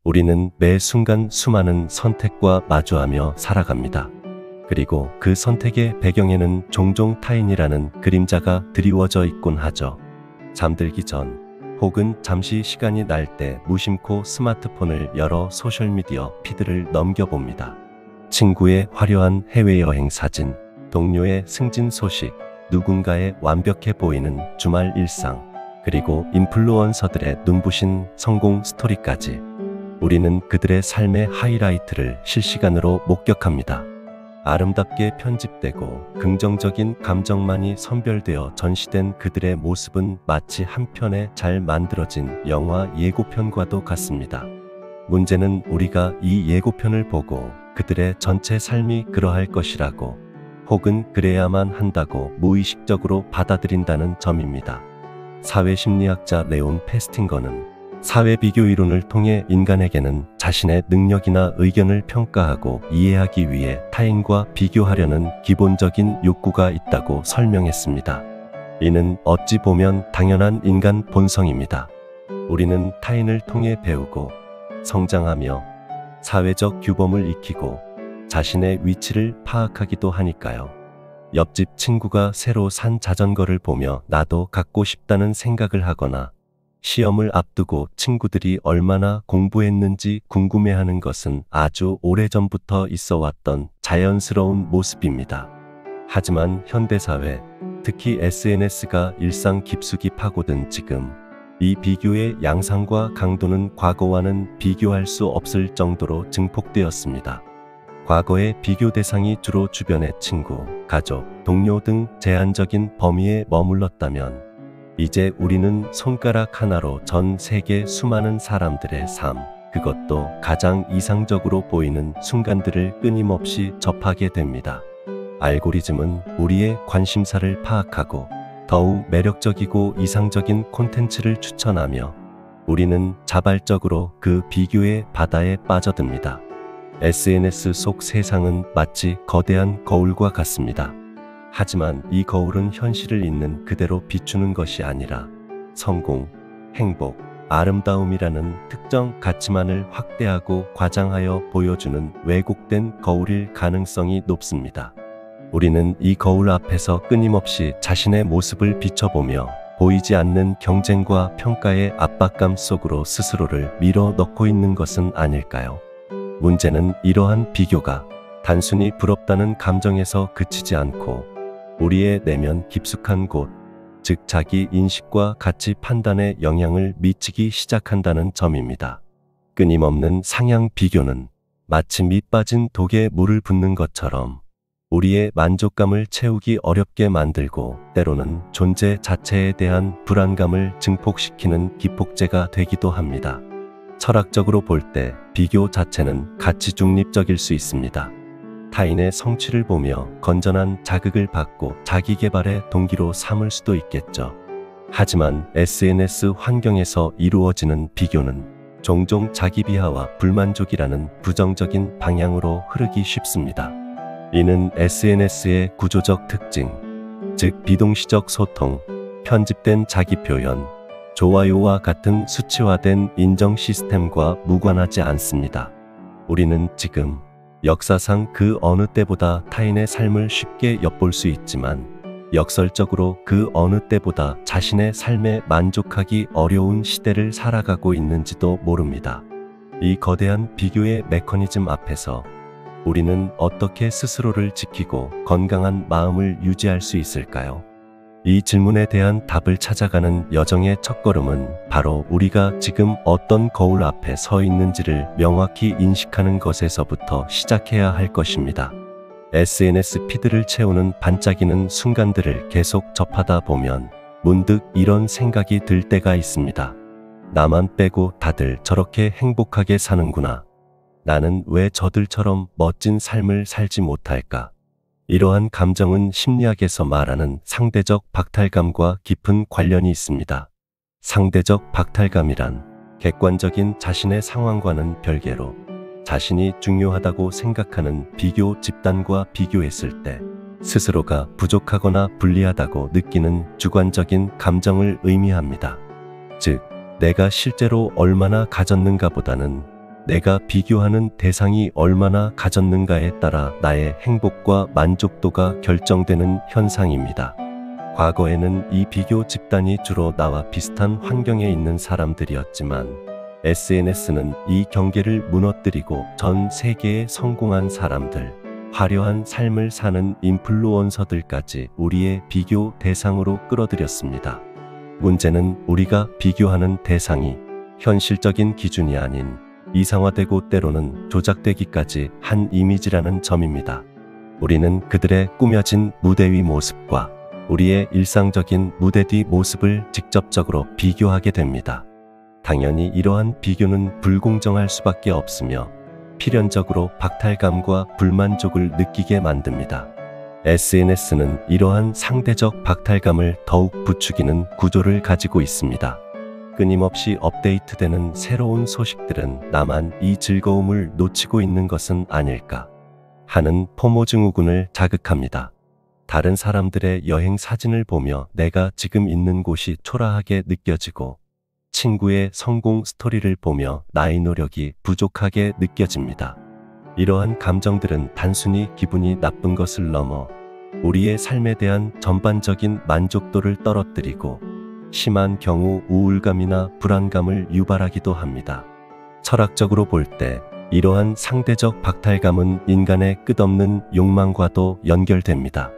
우리는 매 순간 수많은 선택과 마주하며 살아갑니다. 그리고 그 선택의 배경에는 종종 타인이라는 그림자가 드리워져 있곤 하죠. 잠들기 전 혹은 잠시 시간이 날 때 무심코 스마트폰을 열어 소셜미디어 피드를 넘겨봅니다. 친구의 화려한 해외여행 사진, 동료의 승진 소식, 누군가의 완벽해 보이는 주말 일상, 그리고 인플루언서들의 눈부신 성공 스토리까지 우리는 그들의 삶의 하이라이트를 실시간으로 목격합니다. 아름답게 편집되고 긍정적인 감정만이 선별되어 전시된 그들의 모습은 마치 한 편의 잘 만들어진 영화 예고편과도 같습니다. 문제는 우리가 이 예고편을 보고 그들의 전체 삶이 그러할 것이라고 혹은 그래야만 한다고 무의식적으로 받아들인다는 점입니다. 사회심리학자 레온 페스팅거는 사회 비교 이론을 통해 인간에게는 자신의 능력이나 의견을 평가하고 이해하기 위해 타인과 비교하려는 기본적인 욕구가 있다고 설명했습니다. 이는 어찌 보면 당연한 인간 본성입니다. 우리는 타인을 통해 배우고 성장하며 사회적 규범을 익히고 자신의 위치를 파악하기도 하니까요. 옆집 친구가 새로 산 자전거를 보며 나도 갖고 싶다는 생각을 하거나 시험을 앞두고 친구들이 얼마나 공부했는지 궁금해하는 것은 아주 오래전부터 있어 왔던 자연스러운 모습입니다. 하지만 현대사회, 특히 SNS가 일상 깊숙이 파고든 지금, 이 비교의 양상과 강도는 과거와는 비교할 수 없을 정도로 증폭되었습니다. 과거의 비교 대상이 주로 주변의 친구, 가족, 동료 등 제한적인 범위에 머물렀다면 이제 우리는 손가락 하나로 전 세계 수많은 사람들의 삶, 그것도 가장 이상적으로 보이는 순간들을 끊임없이 접하게 됩니다. 알고리즘은 우리의 관심사를 파악하고 더욱 매력적이고 이상적인 콘텐츠를 추천하며 우리는 자발적으로 그 비교의 바다에 빠져듭니다. SNS 속 세상은 마치 거대한 거울과 같습니다. 하지만 이 거울은 현실을 있는 그대로 비추는 것이 아니라 성공, 행복, 아름다움이라는 특정 가치만을 확대하고 과장하여 보여주는 왜곡된 거울일 가능성이 높습니다. 우리는 이 거울 앞에서 끊임없이 자신의 모습을 비춰보며 보이지 않는 경쟁과 평가의 압박감 속으로 스스로를 밀어 넣고 있는 것은 아닐까요? 문제는 이러한 비교가 단순히 부럽다는 감정에서 그치지 않고 우리의 내면 깊숙한 곳, 즉 자기 인식과 가치 판단에 영향을 미치기 시작한다는 점입니다. 끊임없는 상향 비교는 마치 밑 빠진 독에 물을 붓는 것처럼 우리의 만족감을 채우기 어렵게 만들고 때로는 존재 자체에 대한 불안감을 증폭시키는 기폭제가 되기도 합니다. 철학적으로 볼 때 비교 자체는 가치 중립적일 수 있습니다. 타인의 성취를 보며 건전한 자극을 받고 자기 개발의 동기로 삼을 수도 있겠죠. 하지만 SNS 환경에서 이루어지는 비교는 종종 자기 비하와 불만족이라는 부정적인 방향으로 흐르기 쉽습니다. 이는 SNS의 구조적 특징, 즉 비동시적 소통, 편집된 자기 표현, 좋아요와 같은 수치화된 인정 시스템과 무관하지 않습니다. 우리는 지금 역사상 그 어느 때보다 타인의 삶을 쉽게 엿볼 수 있지만 역설적으로 그 어느 때보다 자신의 삶에 만족하기 어려운 시대를 살아가고 있는지도 모릅니다. 이 거대한 비교의 메커니즘 앞에서 우리는 어떻게 스스로를 지키고 건강한 마음을 유지할 수 있을까요? 이 질문에 대한 답을 찾아가는 여정의 첫걸음은 바로 우리가 지금 어떤 거울 앞에 서 있는지를 명확히 인식하는 것에서부터 시작해야 할 것입니다. SNS 피드를 채우는 반짝이는 순간들을 계속 접하다 보면 문득 이런 생각이 들 때가 있습니다. 나만 빼고 다들 저렇게 행복하게 사는구나. 나는 왜 저들처럼 멋진 삶을 살지 못할까? 이러한 감정은 심리학에서 말하는 상대적 박탈감과 깊은 관련이 있습니다. 상대적 박탈감이란 객관적인 자신의 상황과는 별개로 자신이 중요하다고 생각하는 비교 집단과 비교했을 때 스스로가 부족하거나 불리하다고 느끼는 주관적인 감정을 의미합니다. 즉, 내가 실제로 얼마나 가졌는가 보다는 내가 비교하는 대상이 얼마나 가졌는가에 따라 나의 행복과 만족도가 결정되는 현상입니다. 과거에는 이 비교 집단이 주로 나와 비슷한 환경에 있는 사람들이었지만 SNS는 이 경계를 무너뜨리고 전 세계에 성공한 사람들, 화려한 삶을 사는 인플루언서들까지 우리의 비교 대상으로 끌어들였습니다. 문제는 우리가 비교하는 대상이 현실적인 기준이 아닌 이상화되고 때로는 조작되기까지 한 이미지라는 점입니다. 우리는 그들의 꾸며진 무대 위 모습과 우리의 일상적인 무대 뒤 모습을 직접적으로 비교하게 됩니다. 당연히 이러한 비교는 불공정할 수밖에 없으며 필연적으로 박탈감과 불만족을 느끼게 만듭니다. SNS는 이러한 상대적 박탈감을 더욱 부추기는 구조를 가지고 있습니다. 끊임없이 업데이트되는 새로운 소식들은 나만 이 즐거움을 놓치고 있는 것은 아닐까 하는 포모 증후군을 자극합니다. 다른 사람들의 여행 사진을 보며 내가 지금 있는 곳이 초라하게 느껴지고 친구의 성공 스토리를 보며 나의 노력이 부족하게 느껴집니다. 이러한 감정들은 단순히 기분이 나쁜 것을 넘어 우리의 삶에 대한 전반적인 만족도를 떨어뜨리고 심한 경우 우울감이나 불안감을 유발하기도 합니다. 철학적으로 볼 때 이러한 상대적 박탈감은 인간의 끝없는 욕망과도 연결됩니다.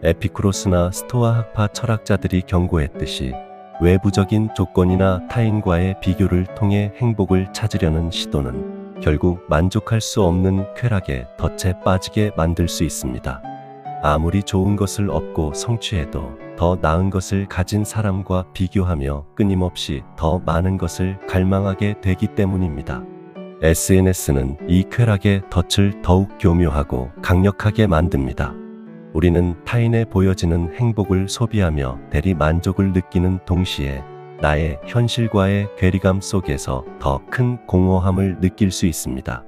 에피쿠로스나 스토아 학파 철학자들이 경고했듯이 외부적인 조건이나 타인과의 비교를 통해 행복을 찾으려는 시도는 결국 만족할 수 없는 쾌락에 덫에 빠지게 만들 수 있습니다. 아무리 좋은 것을 얻고 성취해도 더 나은 것을 가진 사람과 비교하며 끊임없이 더 많은 것을 갈망하게 되기 때문입니다. SNS는 이 쾌락의 덫을 더욱 교묘하고 강력하게 만듭니다. 우리는 타인에 보여지는 행복을 소비하며 대리 만족을 느끼는 동시에 나의 현실과의 괴리감 속에서 더 큰 공허함을 느낄 수 있습니다.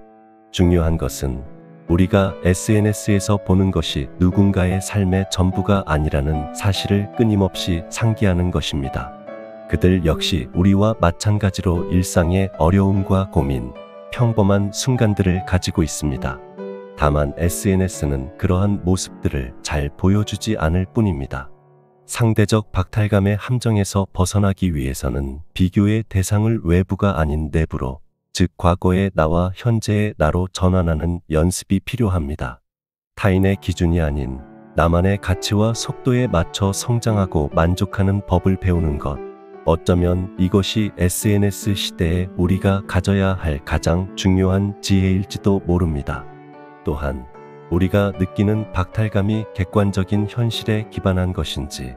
중요한 것은 우리가 SNS에서 보는 것이 누군가의 삶의 전부가 아니라는 사실을 끊임없이 상기하는 것입니다. 그들 역시 우리와 마찬가지로 일상의 어려움과 고민, 평범한 순간들을 가지고 있습니다. 다만 SNS는 그러한 모습들을 잘 보여주지 않을 뿐입니다. 상대적 박탈감의 함정에서 벗어나기 위해서는 비교의 대상을 외부가 아닌 내부로, 즉 과거의 나와 현재의 나로 전환하는 연습이 필요합니다. 타인의 기준이 아닌 나만의 가치와 속도에 맞춰 성장하고 만족하는 법을 배우는 것. 어쩌면 이것이 SNS 시대에 우리가 가져야 할 가장 중요한 지혜일지도 모릅니다. 또한 우리가 느끼는 박탈감이 객관적인 현실에 기반한 것인지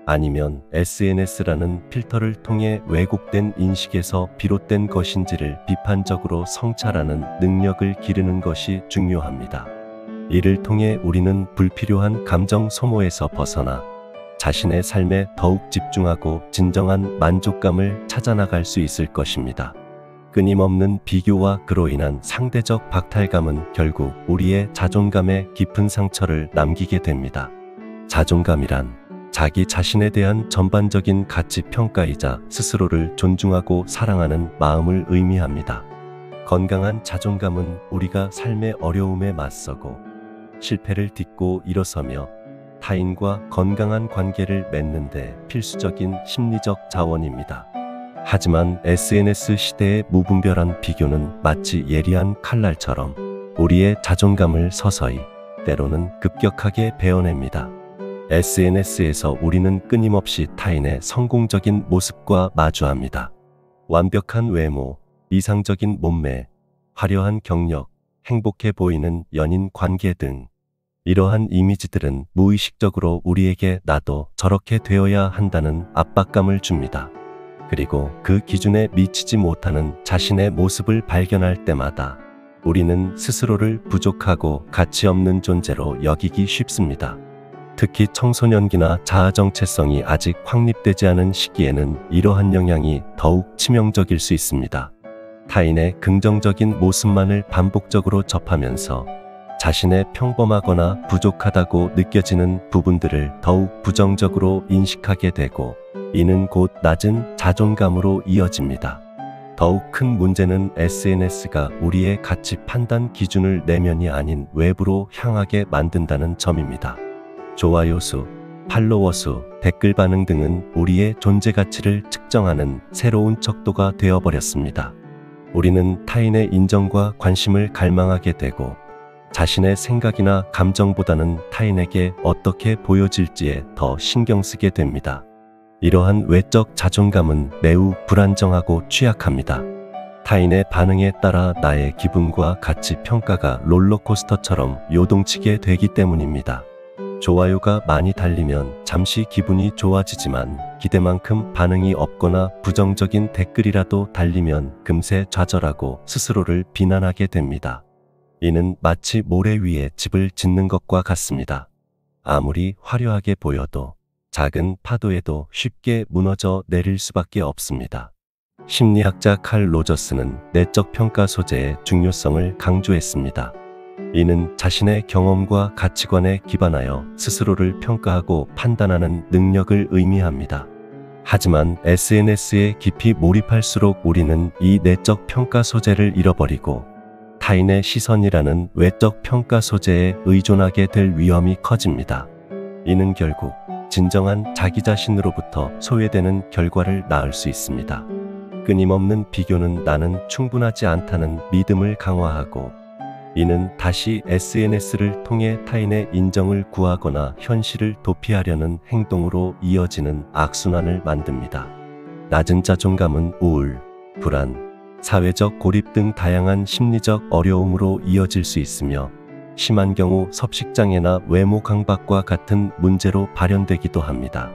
아니면 SNS라는 필터를 통해 왜곡된 인식에서 비롯된 것인지를 비판적으로 성찰하는 능력을 기르는 것이 중요합니다. 이를 통해 우리는 불필요한 감정 소모에서 벗어나 자신의 삶에 더욱 집중하고 진정한 만족감을 찾아나갈 수 있을 것입니다. 끊임없는 비교와 그로 인한 상대적 박탈감은 결국 우리의 자존감에 깊은 상처를 남기게 됩니다. 자존감이란 자기 자신에 대한 전반적인 가치 평가이자 스스로를 존중하고 사랑하는 마음을 의미합니다. 건강한 자존감은 우리가 삶의 어려움에 맞서고 실패를 딛고 일어서며 타인과 건강한 관계를 맺는 데 필수적인 심리적 자원입니다. 하지만 SNS 시대의 무분별한 비교는 마치 예리한 칼날처럼 우리의 자존감을 서서히, 때로는 급격하게 베어냅니다. SNS에서 우리는 끊임없이 타인의 성공적인 모습과 마주합니다. 완벽한 외모, 이상적인 몸매, 화려한 경력, 행복해 보이는 연인 관계 등 이러한 이미지들은 무의식적으로 우리에게 나도 저렇게 되어야 한다는 압박감을 줍니다. 그리고 그 기준에 미치지 못하는 자신의 모습을 발견할 때마다 우리는 스스로를 부족하고 가치 없는 존재로 여기기 쉽습니다. 특히 청소년기나 자아 정체성이 아직 확립되지 않은 시기에는 이러한 영향이 더욱 치명적일 수 있습니다. 타인의 긍정적인 모습만을 반복적으로 접하면서 자신의 평범하거나 부족하다고 느껴지는 부분들을 더욱 부정적으로 인식하게 되고 이는 곧 낮은 자존감으로 이어집니다. 더욱 큰 문제는 SNS가 우리의 가치 판단 기준을 내면이 아닌 외부로 향하게 만든다는 점입니다. 좋아요 수, 팔로워 수, 댓글 반응 등은 우리의 존재 가치를 측정하는 새로운 척도가 되어버렸습니다. 우리는 타인의 인정과 관심을 갈망하게 되고 자신의 생각이나 감정보다는 타인에게 어떻게 보여질지에 더 신경 쓰게 됩니다. 이러한 외적 자존감은 매우 불안정하고 취약합니다. 타인의 반응에 따라 나의 기분과 가치 평가가 롤러코스터처럼 요동치게 되기 때문입니다. 좋아요가 많이 달리면 잠시 기분이 좋아지지만 기대만큼 반응이 없거나 부정적인 댓글이라도 달리면 금세 좌절하고 스스로를 비난하게 됩니다. 이는 마치 모래 위에 집을 짓는 것과 같습니다. 아무리 화려하게 보여도 작은 파도에도 쉽게 무너져 내릴 수밖에 없습니다. 심리학자 칼 로저스는 내적 평가 소재의 중요성을 강조했습니다. 이는 자신의 경험과 가치관에 기반하여 스스로를 평가하고 판단하는 능력을 의미합니다. 하지만 SNS에 깊이 몰입할수록 우리는 이 내적 평가 소재를 잃어버리고 타인의 시선이라는 외적 평가 소재에 의존하게 될 위험이 커집니다. 이는 결국 진정한 자기 자신으로부터 소외되는 결과를 낳을 수 있습니다. 끊임없는 비교는 나는 충분하지 않다는 믿음을 강화하고 이는 다시 SNS를 통해 타인의 인정을 구하거나 현실을 도피하려는 행동으로 이어지는 악순환을 만듭니다. 낮은 자존감은 우울, 불안, 사회적 고립 등 다양한 심리적 어려움으로 이어질 수 있으며 심한 경우 섭식장애나 외모 강박과 같은 문제로 발현되기도 합니다.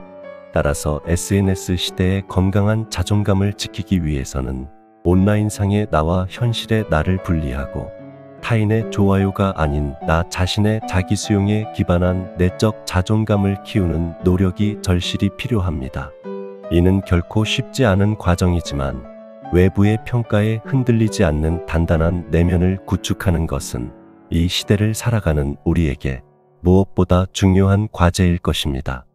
따라서 SNS 시대의 건강한 자존감을 지키기 위해서는 온라인상의 나와 현실의 나를 분리하고 타인의 좋아요가 아닌 나 자신의 자기 수용에 기반한 내적 자존감을 키우는 노력이 절실히 필요합니다. 이는 결코 쉽지 않은 과정이지만 외부의 평가에 흔들리지 않는 단단한 내면을 구축하는 것은 이 시대를 살아가는 우리에게 무엇보다 중요한 과제일 것입니다.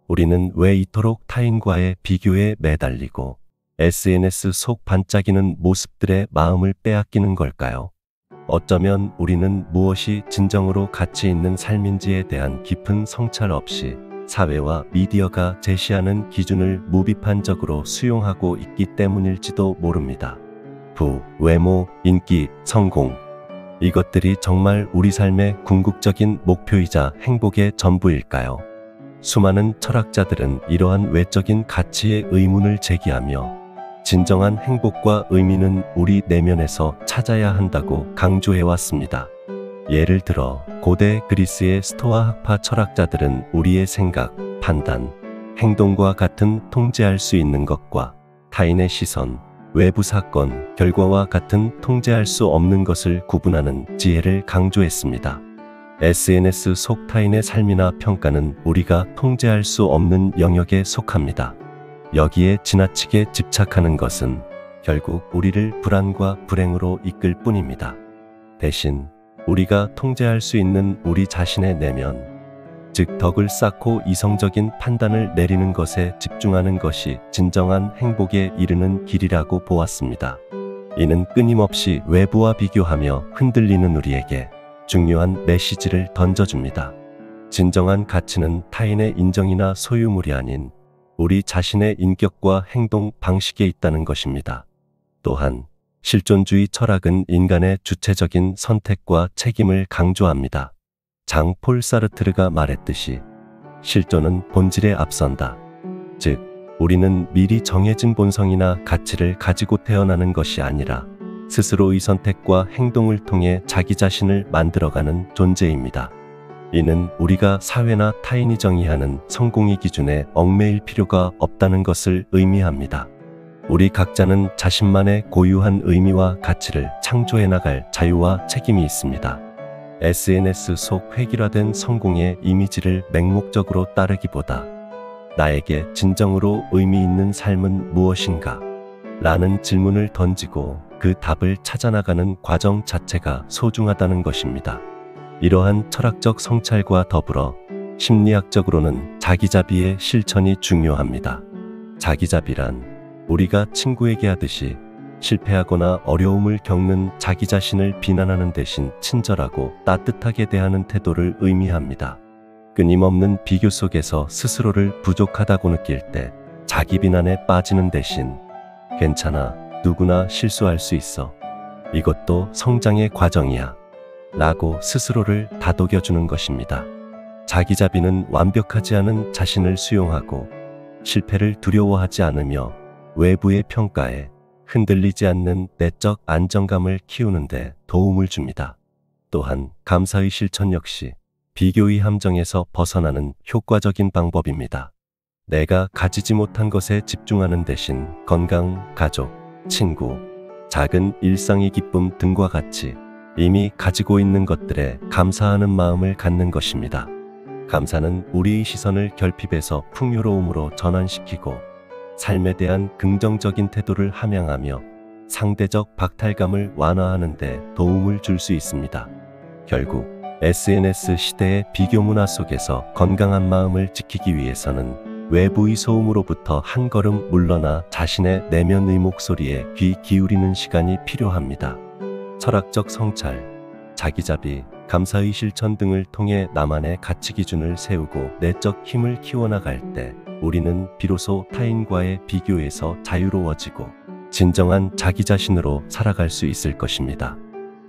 우리는 왜 이토록 타인과의 비교에 매달리고 SNS 속 반짝이는 모습들의 마음을 빼앗기는 걸까요? 어쩌면 우리는 무엇이 진정으로 가치 있는 삶인지에 대한 깊은 성찰 없이 사회와 미디어가 제시하는 기준을 무비판적으로 수용하고 있기 때문일지도 모릅니다. 외모, 인기, 성공, 이것들이 정말 우리 삶의 궁극적인 목표이자 행복의 전부일까요? 수많은 철학자들은 이러한 외적인 가치의 의문을 제기하며 진정한 행복과 의미는 우리 내면에서 찾아야 한다고 강조해왔습니다. 예를 들어 고대 그리스의 스토아 학파 철학자들은 우리의 생각, 판단, 행동과 같은 통제할 수 있는 것과 타인의 시선, 외부 사건, 결과와 같은 통제할 수 없는 것을 구분하는 지혜를 강조했습니다. SNS 속 타인의 삶이나 평가는 우리가 통제할 수 없는 영역에 속합니다. 여기에 지나치게 집착하는 것은 결국 우리를 불안과 불행으로 이끌 뿐입니다. 대신 우리가 통제할 수 있는 우리 자신의 내면, 즉 덕을 쌓고 이성적인 판단을 내리는 것에 집중하는 것이 진정한 행복에 이르는 길이라고 보았습니다. 이는 끊임없이 외부와 비교하며 흔들리는 우리에게 중요한 메시지를 던져줍니다. 진정한 가치는 타인의 인정이나 소유물이 아닌 우리 자신의 인격과 행동 방식에 있다는 것입니다. 또한 실존주의 철학은 인간의 주체적인 선택과 책임을 강조합니다. 장 폴 사르트르가 말했듯이 실존은 본질에 앞선다. 즉, 우리는 미리 정해진 본성이나 가치를 가지고 태어나는 것이 아니라 스스로의 선택과 행동을 통해 자기 자신을 만들어가는 존재입니다. 이는 우리가 사회나 타인이 정의하는 성공의 기준에 얽매일 필요가 없다는 것을 의미합니다. 우리 각자는 자신만의 고유한 의미와 가치를 창조해 나갈 자유와 책임이 있습니다. SNS 속 획일화된 성공의 이미지를 맹목적으로 따르기보다 나에게 진정으로 의미 있는 삶은 무엇인가? 라는 질문을 던지고 그 답을 찾아나가는 과정 자체가 소중하다는 것입니다. 이러한 철학적 성찰과 더불어 심리학적으로는 자기자비의 실천이 중요합니다. 자기자비란 우리가 친구에게 하듯이 실패하거나 어려움을 겪는 자기 자신을 비난하는 대신 친절하고 따뜻하게 대하는 태도를 의미합니다. 끊임없는 비교 속에서 스스로를 부족하다고 느낄 때 자기 비난에 빠지는 대신 괜찮아, 누구나 실수할 수 있어. 이것도 성장의 과정이야. 라고 스스로를 다독여주는 것입니다. 자기자비는 완벽하지 않은 자신을 수용하고 실패를 두려워하지 않으며 외부의 평가에 흔들리지 않는 내적 안정감을 키우는데 도움을 줍니다. 또한 감사의 실천 역시 비교의 함정에서 벗어나는 효과적인 방법입니다. 내가 가지지 못한 것에 집중하는 대신 건강, 가족, 친구, 작은 일상의 기쁨 등과 같이 이미 가지고 있는 것들에 감사하는 마음을 갖는 것입니다. 감사는 우리의 시선을 결핍에서 풍요로움으로 전환시키고 삶에 대한 긍정적인 태도를 함양하며 상대적 박탈감을 완화하는 데 도움을 줄 수 있습니다. 결국 SNS 시대의 비교 문화 속에서 건강한 마음을 지키기 위해서는 외부의 소음으로부터 한 걸음 물러나 자신의 내면의 목소리에 귀 기울이는 시간이 필요합니다. 철학적 성찰, 자기자비, 감사의 실천 등을 통해 나만의 가치 기준을 세우고 내적 힘을 키워나갈 때 우리는 비로소 타인과의 비교에서 자유로워지고 진정한 자기 자신으로 살아갈 수 있을 것입니다.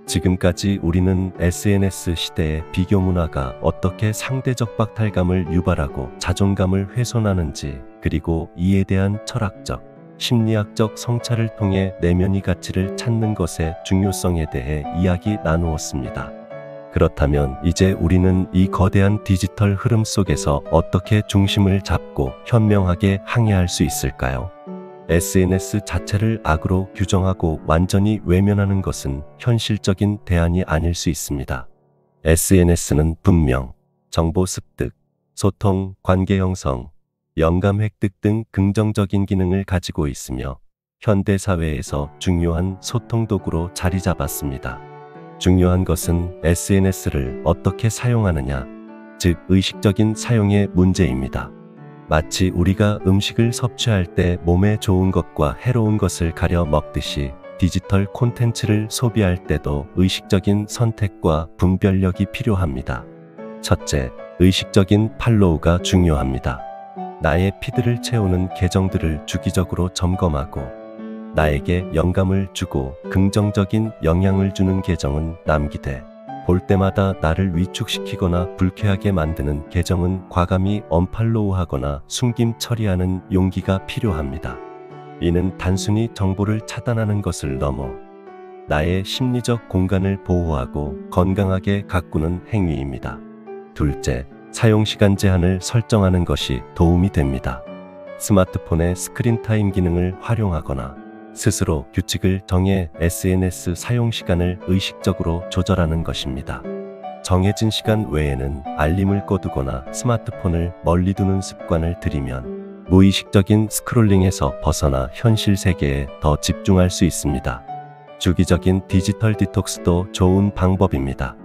지금까지 우리는 SNS 시대의 비교 문화가 어떻게 상대적 박탈감을 유발하고 자존감을 훼손하는지, 그리고 이에 대한 철학적, 심리학적 성찰을 통해 내면의 가치를 찾는 것의 중요성에 대해 이야기 나누었습니다. 그렇다면 이제 우리는 이 거대한 디지털 흐름 속에서 어떻게 중심을 잡고 현명하게 항해할 수 있을까요? SNS 자체를 악으로 규정하고 완전히 외면하는 것은 현실적인 대안이 아닐 수 있습니다. SNS는 분명 정보 습득, 소통, 관계 형성, 영감 획득 등 긍정적인 기능을 가지고 있으며 현대 사회에서 중요한 소통 도구로 자리 잡았습니다. 중요한 것은 SNS를 어떻게 사용하느냐, 즉 의식적인 사용의 문제입니다. 마치 우리가 음식을 섭취할 때 몸에 좋은 것과 해로운 것을 가려 먹듯이 디지털 콘텐츠를 소비할 때도 의식적인 선택과 분별력이 필요합니다. 첫째, 의식적인 팔로우가 중요합니다. 나의 피드를 채우는 계정들을 주기적으로 점검하고 나에게 영감을 주고 긍정적인 영향을 주는 계정은 남기되 볼 때마다 나를 위축시키거나 불쾌하게 만드는 계정은 과감히 언팔로우하거나 숨김 처리하는 용기가 필요합니다. 이는 단순히 정보를 차단하는 것을 넘어 나의 심리적 공간을 보호하고 건강하게 가꾸는 행위입니다. 둘째, 사용시간 제한을 설정하는 것이 도움이 됩니다. 스마트폰의 스크린 타임 기능을 활용하거나 스스로 규칙을 정해 SNS 사용 시간을 의식적으로 조절하는 것입니다. 정해진 시간 외에는 알림을 꺼두거나 스마트폰을 멀리 두는 습관을 들이면 무의식적인 스크롤링에서 벗어나 현실 세계에 더 집중할 수 있습니다. 주기적인 디지털 디톡스도 좋은 방법입니다.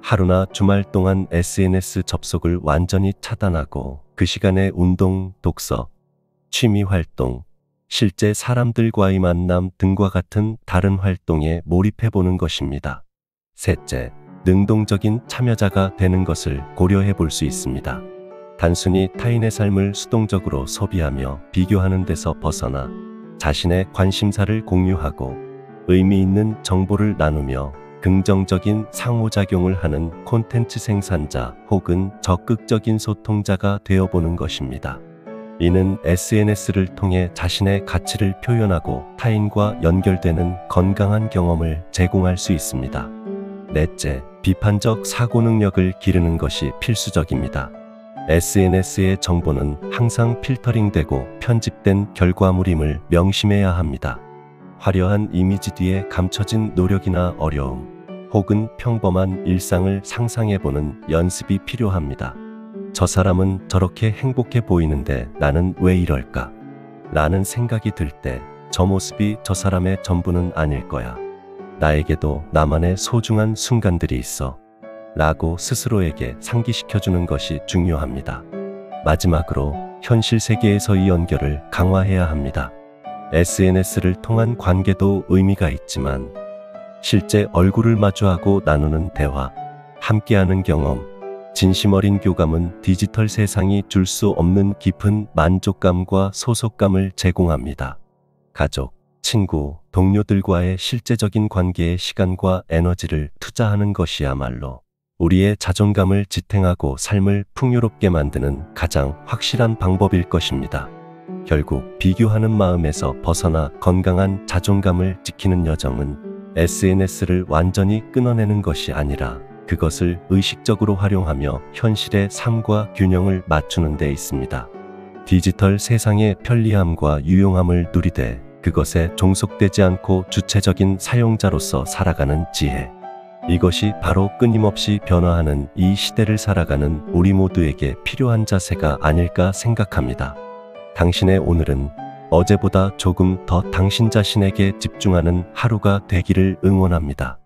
하루나 주말 동안 SNS 접속을 완전히 차단하고 그 시간에 운동, 독서, 취미 활동, 실제 사람들과의 만남 등과 같은 다른 활동에 몰입해보는 것입니다. 셋째, 능동적인 참여자가 되는 것을 고려해 볼 수 있습니다. 단순히 타인의 삶을 수동적으로 소비하며 비교하는 데서 벗어나 자신의 관심사를 공유하고 의미 있는 정보를 나누며 긍정적인 상호작용을 하는 콘텐츠 생산자 혹은 적극적인 소통자가 되어보는 것입니다. 이는 SNS를 통해 자신의 가치를 표현하고 타인과 연결되는 건강한 경험을 제공할 수 있습니다. 넷째, 비판적 사고 능력을 기르는 것이 필수적입니다. SNS의 정보는 항상 필터링되고 편집된 결과물임을 명심해야 합니다. 화려한 이미지 뒤에 감춰진 노력이나 어려움, 혹은 평범한 일상을 상상해보는 연습이 필요합니다. 저 사람은 저렇게 행복해 보이는데 나는 왜 이럴까? 라는 생각이 들 때 저 모습이 저 사람의 전부는 아닐 거야. 나에게도 나만의 소중한 순간들이 있어. 라고 스스로에게 상기시켜주는 것이 중요합니다. 마지막으로 현실 세계에서의 연결을 강화해야 합니다. SNS를 통한 관계도 의미가 있지만 실제 얼굴을 마주하고 나누는 대화, 함께하는 경험, 진심 어린 교감은 디지털 세상이 줄 수 없는 깊은 만족감과 소속감을 제공합니다. 가족, 친구, 동료들과의 실제적인 관계에 시간과 에너지를 투자하는 것이야말로 우리의 자존감을 지탱하고 삶을 풍요롭게 만드는 가장 확실한 방법일 것입니다. 결국 비교하는 마음에서 벗어나 건강한 자존감을 지키는 여정은 SNS를 완전히 끊어내는 것이 아니라 그것을 의식적으로 활용하며 현실의 삶과 균형을 맞추는 데 있습니다. 디지털 세상의 편리함과 유용함을 누리되 그것에 종속되지 않고 주체적인 사용자로서 살아가는 지혜. 이것이 바로 끊임없이 변화하는 이 시대를 살아가는 우리 모두에게 필요한 자세가 아닐까 생각합니다. 당신의 오늘은 어제보다 조금 더 당신 자신에게 집중하는 하루가 되기를 응원합니다.